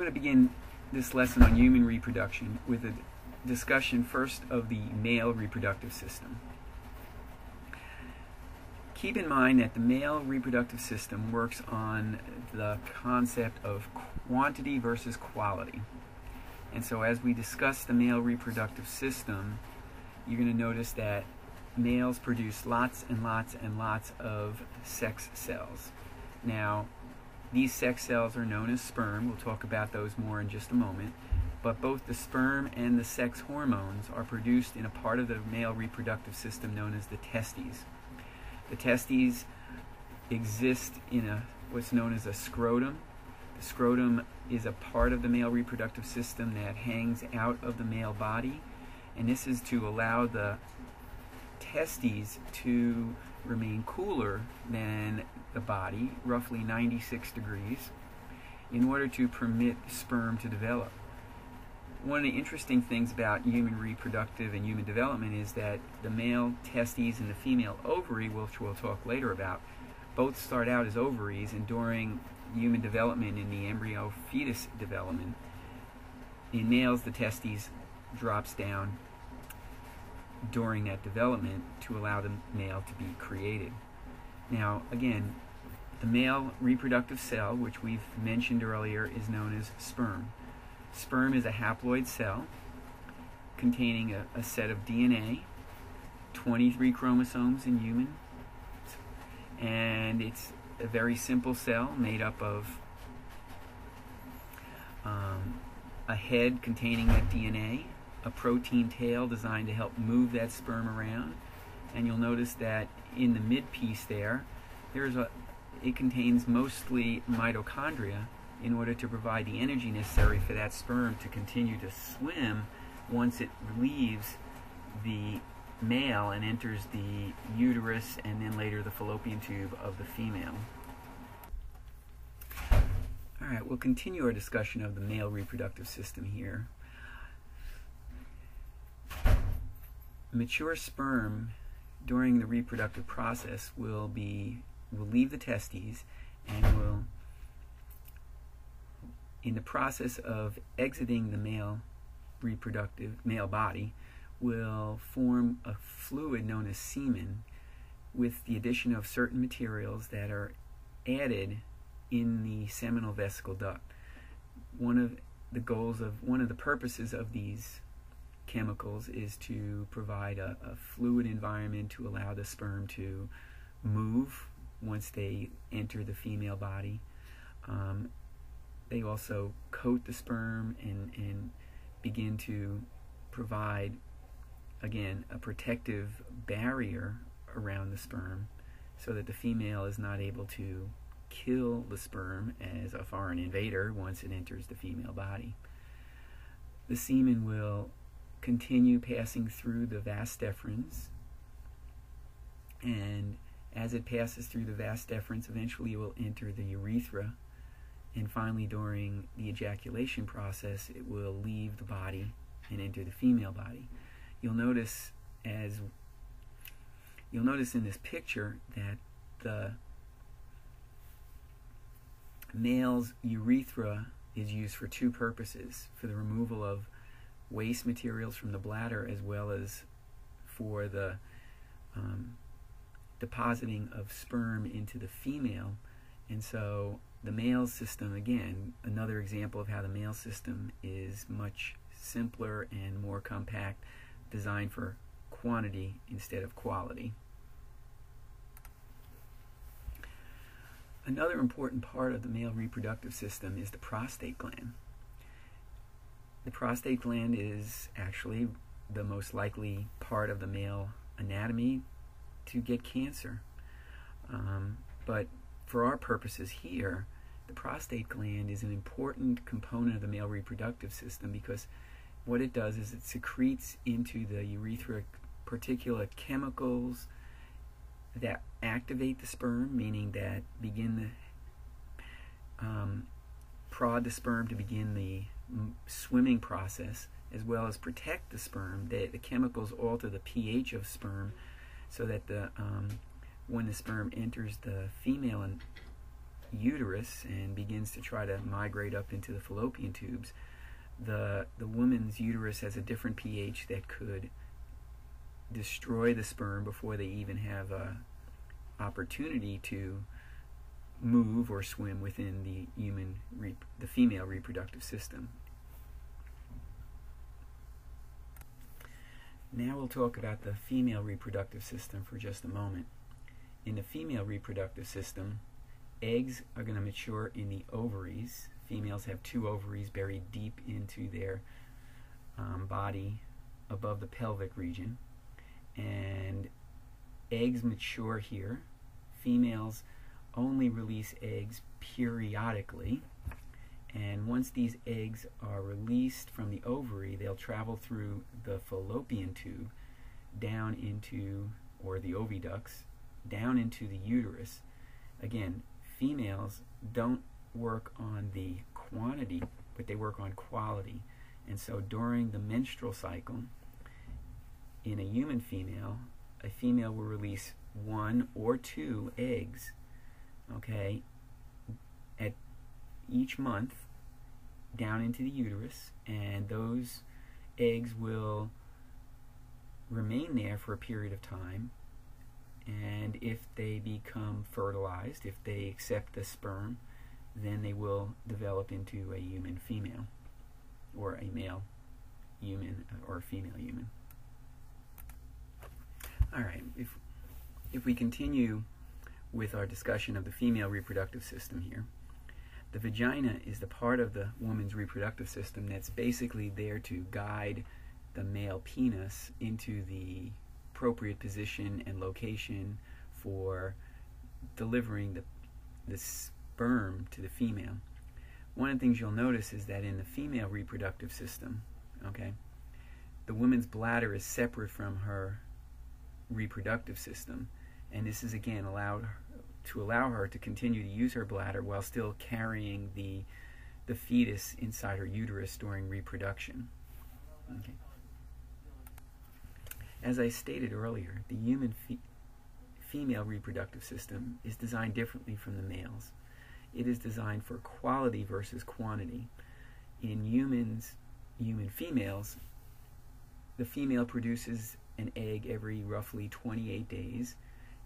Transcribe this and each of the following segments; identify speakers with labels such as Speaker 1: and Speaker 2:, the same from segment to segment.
Speaker 1: going to begin this lesson on human reproduction with a discussion first of the male reproductive system. Keep in mind that the male reproductive system works on the concept of quantity versus quality. And so as we discuss the male reproductive system, you're going to notice that males produce lots and lots and lots of sex cells. Now, these sex cells are known as sperm. We'll talk about those more in just a moment. But both the sperm and the sex hormones are produced in a part of the male reproductive system known as the testes. The testes exist in what's known as a scrotum. The scrotum is a part of the male reproductive system that hangs out of the male body, and this is to allow the testes to remain cooler than the body, roughly 96 degrees, in order to permit sperm to develop. One of the interesting things about human reproductive and human development is that the male testes and the female ovary, which we'll talk later about, both start out as ovaries, and during human development in the embryo fetus development, in males the testes drops down during that development to allow the male to be created. Now again, the male reproductive cell, which we've mentioned earlier, is known as sperm. Sperm is a haploid cell containing a set of DNA, 23 chromosomes in humans, and it's a very simple cell made up of a head containing that DNA, a protein tail designed to help move that sperm around, and you'll notice that in the mid piece there, it contains mostly mitochondria in order to provide the energy necessary for that sperm to continue to swim once it leaves the male and enters the uterus and then later the fallopian tube of the female. Alright, we'll continue our discussion of the male reproductive system here. Mature sperm during the reproductive process will leave the testes and will, in the process of exiting the male body, will form a fluid known as semen with the addition of certain materials that are added in the seminal vesicle duct. One of the purposes of these chemicals is to provide a fluid environment to allow the sperm to move once they enter the female body. They also coat the sperm and begin to provide, again, a protective barrier around the sperm so that the female is not able to kill the sperm as a foreign invader once it enters the female body. The semen will continue passing through the vas deferens, and as it passes through the vas deferens, eventually it will enter the urethra, and finally during the ejaculation process it will leave the body and enter the female body. You'll notice in this picture that the male's urethra is used for two purposes: for the removal of waste materials from the bladder, as well as for the depositing of sperm into the female. And so the male system, again, another example of how the male system is much simpler and more compact, designed for quantity instead of quality. Another important part of the male reproductive system is the prostate gland. The prostate gland is actually the most likely part of the male anatomy to get cancer. But for our purposes here, the prostate gland is an important component of the male reproductive system because what it does is it secretes into the urethra particular chemicals that activate the sperm, meaning that begin prod the sperm to begin the swimming process, as well as protect the sperm. The chemicals alter the pH of sperm so that when the sperm enters the female uterus and begins to try to migrate up into the fallopian tubes, the woman's uterus has a different pH that could destroy the sperm before they even have a opportunity to move or swim within the female reproductive system. Now we'll talk about the female reproductive system for just a moment. In the female reproductive system, eggs are going to mature in the ovaries. Females have 2 ovaries buried deep into their body above the pelvic region, and eggs mature here. Females only release eggs periodically, and once these eggs are released from the ovary, they'll travel through the fallopian tube down into, or the oviducts, down into the uterus. Again, females don't work on the quantity, but they work on quality. And so during the menstrual cycle, in a human female, a female will release 1 or 2 eggs, okay, at each month down into the uterus, and those eggs will remain there for a period of time, and if they become fertilized, if they accept the sperm, then they will develop into a human female, or a male human, or a female human. Alright, if we continue with our discussion of the female reproductive system here, the vagina is the part of the woman's reproductive system that's basically there to guide the male penis into the appropriate position and location for delivering the sperm to the female. One of the things you'll notice is that in the female reproductive system, okay, the woman's bladder is separate from her reproductive system, and this is again allowed to allow her to continue to use her bladder while still carrying the fetus inside her uterus during reproduction. Okay. As I stated earlier, the human female reproductive system is designed differently from the male's. It is designed for quality versus quantity. In human females, the female produces an egg every roughly 28 days,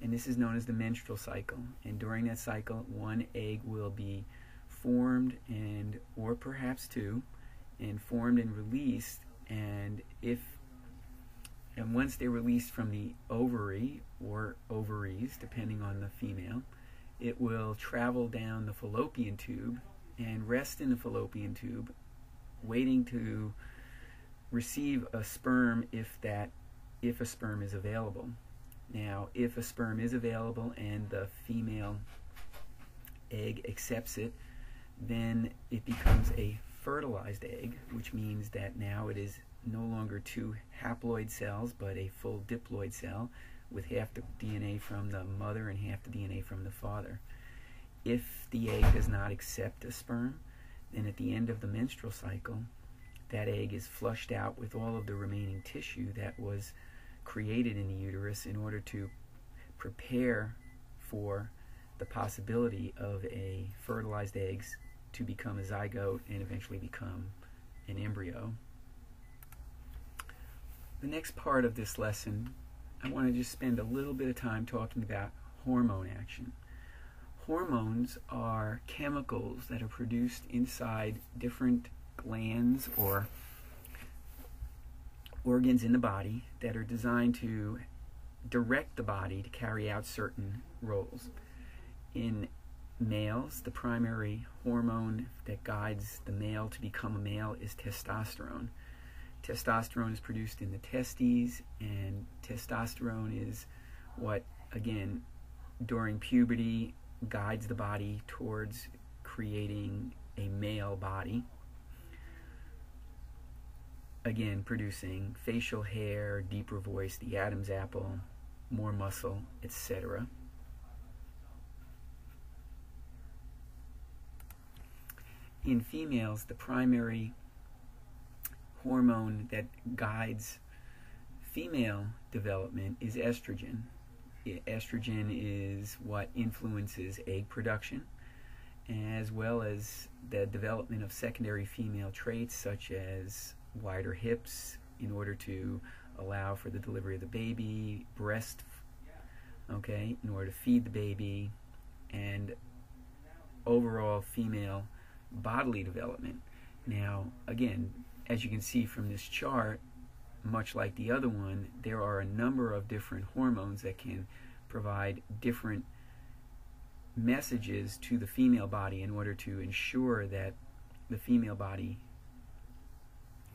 Speaker 1: and this is known as the menstrual cycle. And during that cycle, 1 egg will be formed, or perhaps 2, and formed and released. And once they're released from the ovary or ovaries, depending on the female, it will travel down the fallopian tube and rest in the fallopian tube, waiting to receive a sperm if a sperm is available. Now, if a sperm is available and the female egg accepts it, then it becomes a fertilized egg, which means that now it is no longer 2 haploid cells, but a full diploid cell with half the DNA from the mother and half the DNA from the father. If the egg does not accept a sperm, then at the end of the menstrual cycle, that egg is flushed out with all of the remaining tissue that was created in the uterus in order to prepare for the possibility of a fertilized eggs to become a zygote and eventually become an embryo. The next part of this lesson, I want to just spend a little bit of time talking about hormone action. Hormones are chemicals that are produced inside different glands or organs in the body that are designed to direct the body to carry out certain roles. In males, the primary hormone that guides the male to become a male is testosterone. Testosterone is produced in the testes, and testosterone is what, again, during puberty guides the body towards creating a male body. Again, producing facial hair, deeper voice, the Adam's apple, more muscle, etc. In females, the primary hormone that guides female development is estrogen. Estrogen is what influences egg production. as well as the development of secondary female traits such as wider hips in order to allow for the delivery of the baby, breast, okay, in order to feed the baby, and overall female bodily development. Now, again, as you can see from this chart, much like the other one, there are a number of different hormones that can provide different messages to the female body in order to ensure that the female body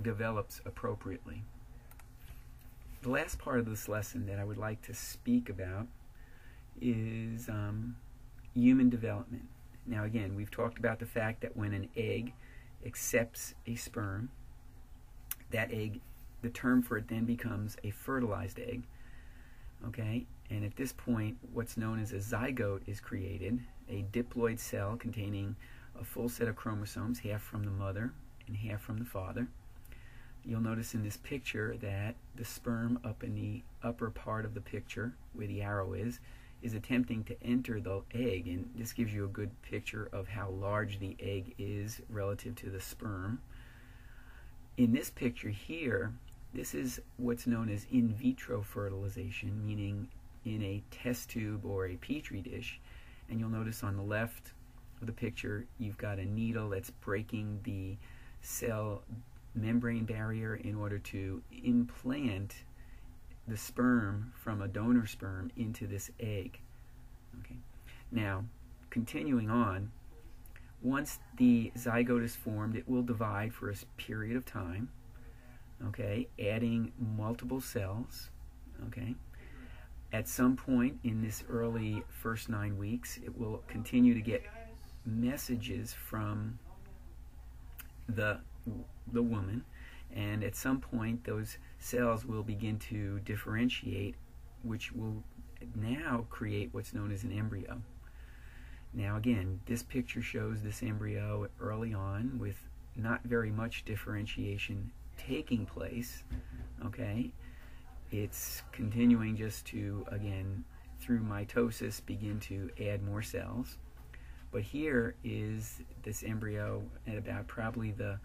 Speaker 1: develops appropriately. The last part of this lesson that I would like to speak about is human development. Now again, we've talked about the fact that when an egg accepts a sperm, that egg, the term for it then becomes a fertilized egg. Okay, and at this point what's known as a zygote is created, a diploid cell containing a full set of chromosomes, half from the mother and half from the father. You'll notice in this picture that the sperm up in the upper part of the picture where the arrow is attempting to enter the egg, and this gives you a good picture of how large the egg is relative to the sperm. In this picture here, this is what's known as in vitro fertilization, meaning in a test tube or a petri dish. And you'll notice on the left of the picture you've got a needle that's breaking the cell membrane barrier in order to implant the sperm from a donor sperm into this egg. Okay. Now, continuing on, once the zygote is formed, it will divide for a period of time, okay, adding multiple cells, okay. At some point in this early first 9 weeks, it will continue to get messages from the woman, and at some point those cells will begin to differentiate, which will now create what's known as an embryo. Now again, this picture shows this embryo early on with not very much differentiation taking place, okay. It's continuing just to, again, through mitosis, begin to add more cells. But here is this embryo at about probably the,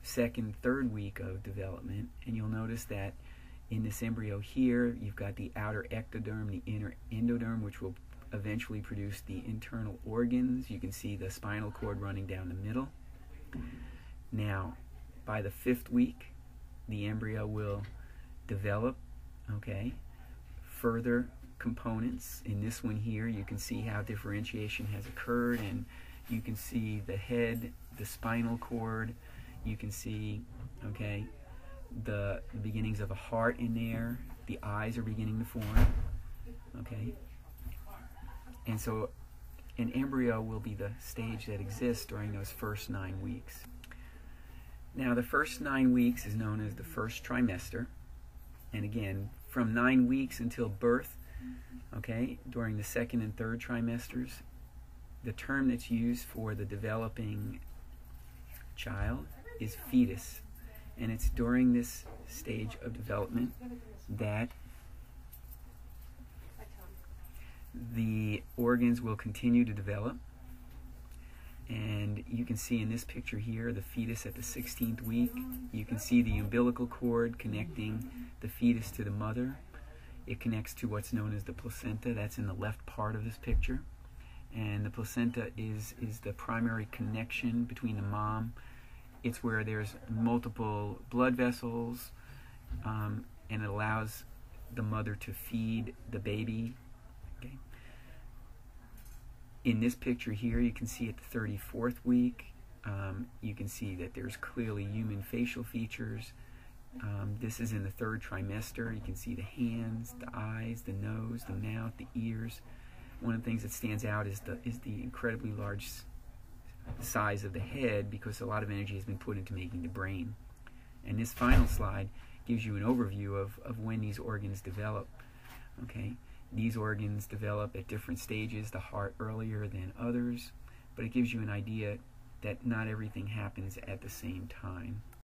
Speaker 1: second, third week of development, and you'll notice that in this embryo here, you've got the outer ectoderm, the inner endoderm, which will eventually produce the internal organs. You can see the spinal cord running down the middle. Now, by the 5th week, the embryo will develop, okay, further components. In this one here, you can see how differentiation has occurred, and you can see the head, the spinal cord, you can see, okay, the beginnings of a heart in there, the eyes are beginning to form, okay, and so an embryo will be the stage that exists during those first 9 weeks. Now the first 9 weeks is known as the first trimester, and again, from 9 weeks until birth, okay, during the 2nd and 3rd trimesters, the term that's used for the developing child is fetus. And it's during this stage of development that the organs will continue to develop. And you can see in this picture here the fetus at the 16th week. You can see the umbilical cord connecting the fetus to the mother. It connects to what's known as the placenta. That's in the left part of this picture. And the placenta is the primary connection between the mom. It's where there's multiple blood vessels, and it allows the mother to feed the baby. Okay. In this picture here, you can see at the 34th week, you can see that there's clearly human facial features. This is in the 3rd trimester. You can see the hands, the eyes, the nose, the mouth, the ears. One of the things that stands out is the incredibly large size of the head, because a lot of energy has been put into making the brain. And this final slide gives you an overview of when these organs develop. Okay, these organs develop at different stages, the heart earlier than others, but it gives you an idea that not everything happens at the same time.